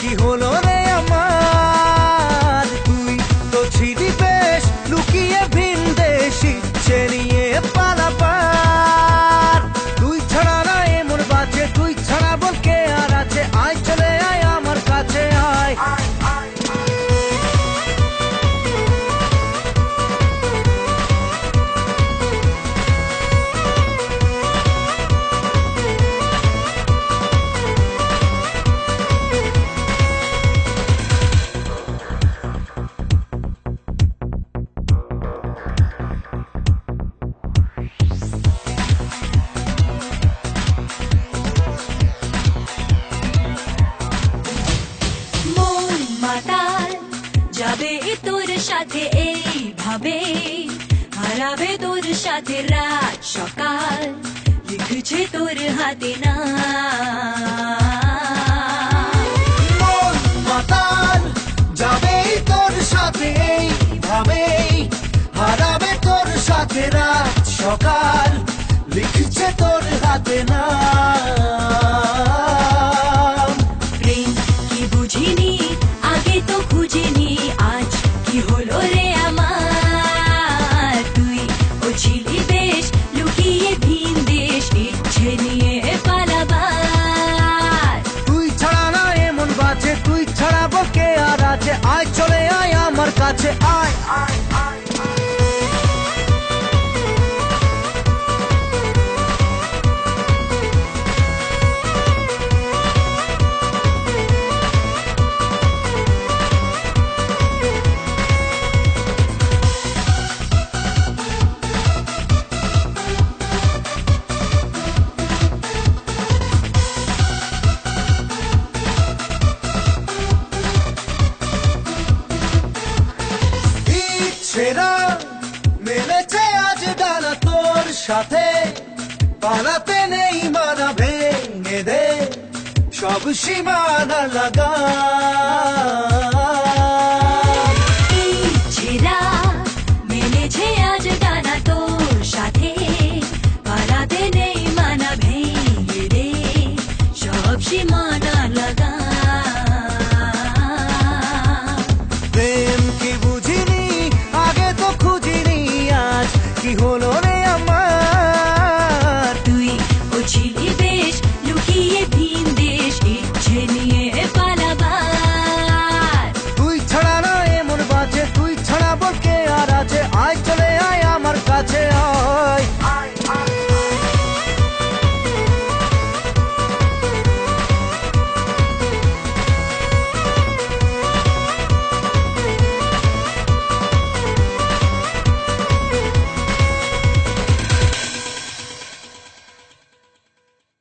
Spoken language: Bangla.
কি হলো রে আমার, তুই তো ছিলি বেশ লুকিয়ে ভিন দেশ ইচ্ছে নিয়ে পালাবার। তুই ছাড়া না এমন বাঁচে, তুই ছাড়া বল কে আর আছে, আয় চলে আয় আমার কাছে আয়। যাবে তোর সাথে এইভাবে, হারাবে তোর সাথে রাত সকাল, লিখছে তোর হাতে না। মন মাতাল যাবে তোর সাথে এইভাবে, হারাবে তোর সাথে রাত সকাল, লিখছে তোর হাতে না। প্রেম কি বুঝিনি আগে তো খুঁজিনি, আজ কি হলো রে আমার, তুই ও ছিলি বেশ লুকিয়ে ভিন দেশ ইচ্ছে নিয়ে পালাবার। তুই ছাড়া না এমন বাঁচে, তুই ছাড়া বল কে আর আছে, আয় চলে আয় আমার কাছে আয়। সেরা মেলেছে আজ ডানা তোর সাথে, পালাতে নেই মানা, ভেঙে দে সব সীমানা লাগা।